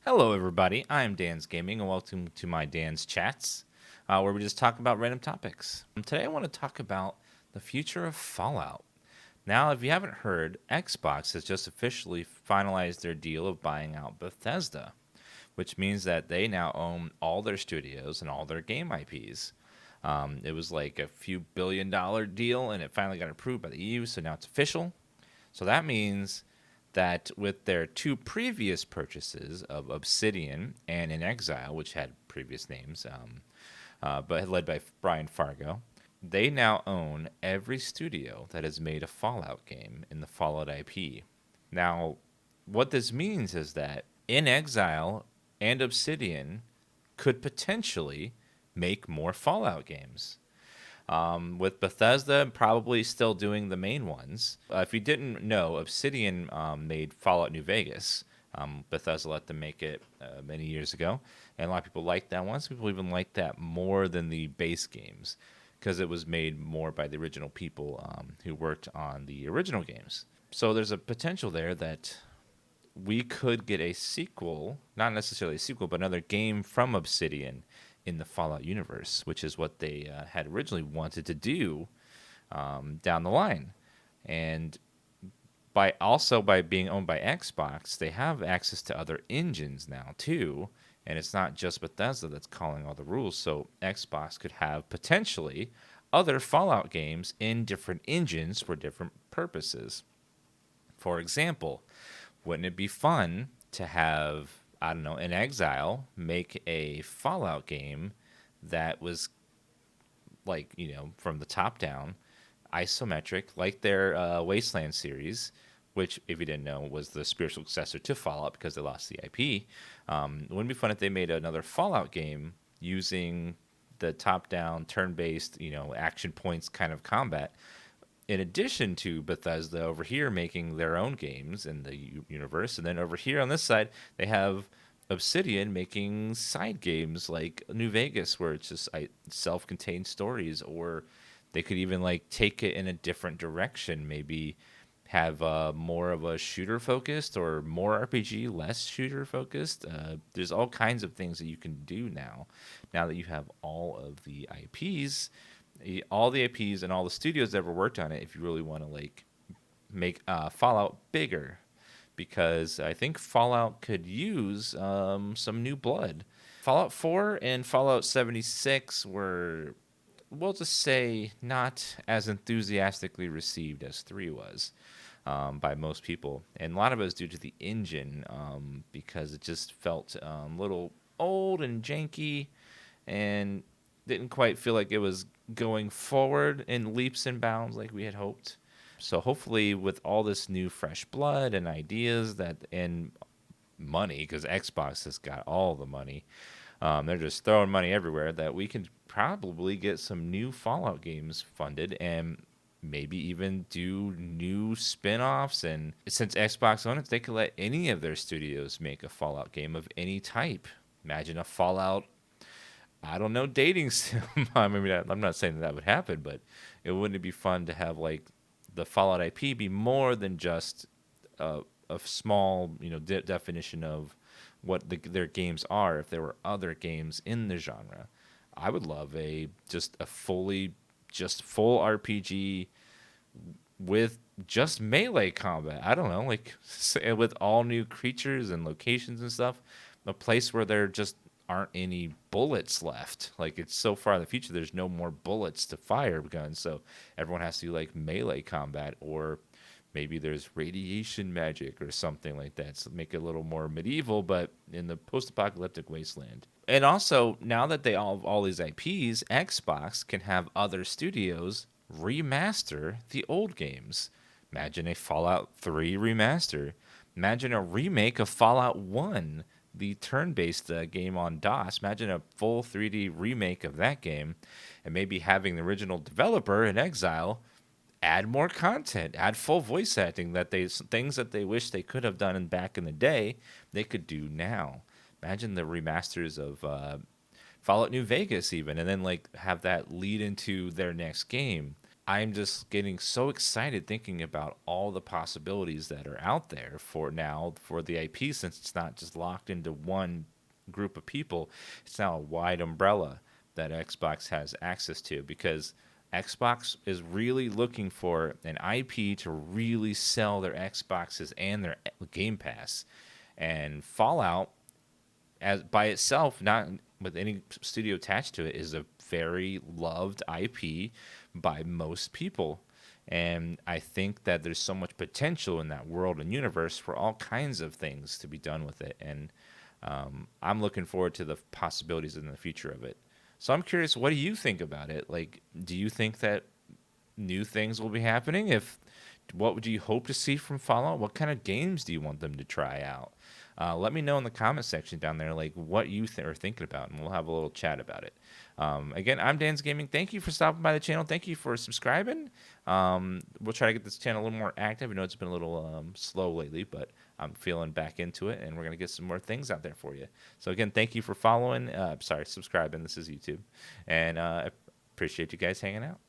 Hello, everybody. I'm DansGaming, and welcome to my Dan's Chats, where we just talk about random topics. Today, I want to talk about the future of Fallout. Now, if you haven't heard, Xbox has just officially finalized their deal of buying out Bethesda, which means that they now own all their studios and all their game IPs. It was like a few billion-dollar deal, and it finally got approved by the EU, so now it's official. So that means that with their two previous purchases of Obsidian and In Exile, which had previous names, but led by Brian Fargo, they now own every studio that has made a Fallout game in the Fallout IP. Now, what this means is that In Exile and Obsidian could potentially make more Fallout games. With Bethesda probably still doing the main ones. If you didn't know, Obsidian made Fallout New Vegas. Bethesda let them make it many years ago, and a lot of people liked that one. Some people even liked that more than the base games because it was made more by the original people who worked on the original games. So there's a potential there that we could get a sequel, not necessarily a sequel, but another game from Obsidian in the Fallout universe, which is what they had originally wanted to do down the line. And by being owned by Xbox, they have access to other engines now too. And it's not just Bethesda that's calling all the rules. So Xbox could have potentially other Fallout games in different engines for different purposes. For example, wouldn't it be fun to have, I don't know, In Exile make a Fallout game that was like, from the top down, isometric, like their Wasteland series, which, if you didn't know, was the spiritual successor to Fallout because they lost the IP. Wouldn't it be fun if they made another Fallout game using the top down, turn based, action points kind of combat? In addition to Bethesda over here making their own games in the universe, and then over here on this side, they have Obsidian making side games like New Vegas, where it's just self-contained stories, or they could even like take it in a different direction, maybe have more of a shooter focused or more RPG, less shooter focused. There's all kinds of things that you can do now that you have all of the IPs all the APs and all the studios that ever worked on it if you really want to like make Fallout bigger, because I think Fallout could use some new blood. Fallout 4 and Fallout 76 were, we'll just say, not as enthusiastically received as 3 was by most people. And a lot of it was due to the engine because it just felt a little old and janky and didn't quite feel like it was going forward in leaps and bounds like we had hoped. So hopefully, with all this new fresh blood and ideas and money, because Xbox has got all the money, they're just throwing money everywhere. That we can probably get some new Fallout games funded and maybe even do new spin-offs. And since Xbox owns it, they could let any of their studios make a Fallout game of any type. Imagine a Fallout, I don't know, dating sim. I mean, I'm not saying that would happen, but it wouldn't be fun to have like the Fallout IP be more than just a small, definition of what their games are. If there were other games in the genre, I would love just full RPG with just melee combat. I don't know, like with all new creatures and locations and stuff. A place where there just aren't any bullets left. Like, it's so far in the future, there's no more bullets to fire guns, so everyone has to do like melee combat, or maybe there's radiation magic or something like that. So make it a little more medieval, but in the post-apocalyptic wasteland. And also, now that they all these IPs, Xbox can have other studios remaster the old games. Imagine a Fallout 3 remaster. Imagine a remake of Fallout 1, the turn-based game on DOS. Imagine a full 3D remake of that game, and maybe having the original developer In Exile add more content, add full voice acting, things that they wish they could have done back in the day, they could do now. Imagine the remasters of Fallout New Vegas even, and then like have that lead into their next game. I'm just getting so excited thinking about all the possibilities that are out there for now for the IP, since it's not just locked into one group of people. It's now a wide umbrella that Xbox has access to, because Xbox is really looking for an IP to really sell their Xboxes and their Game Pass. And Fallout, as by itself, not with any studio attached to it, is a very loved IP by most people. And I think that there's so much potential in that world and universe for all kinds of things to be done with it. And I'm looking forward to the possibilities in the future of it. So I'm curious, what do you think about it? Like, do you think that new things will be happening? If what would you hope to see from Fallout? What kind of games do you want them to try out? Let me know in the comment section down there, like what you are thinking about, and we'll have a little chat about it. Again, I'm DansGaming. Thank you for stopping by the channel. Thank you for subscribing. We'll try to get this channel a little more active. I know it's been a little slow lately, but I'm feeling back into it, and we're gonna get some more things out there for you. So again, thank you for following. Sorry, subscribing. This is YouTube, and appreciate you guys hanging out.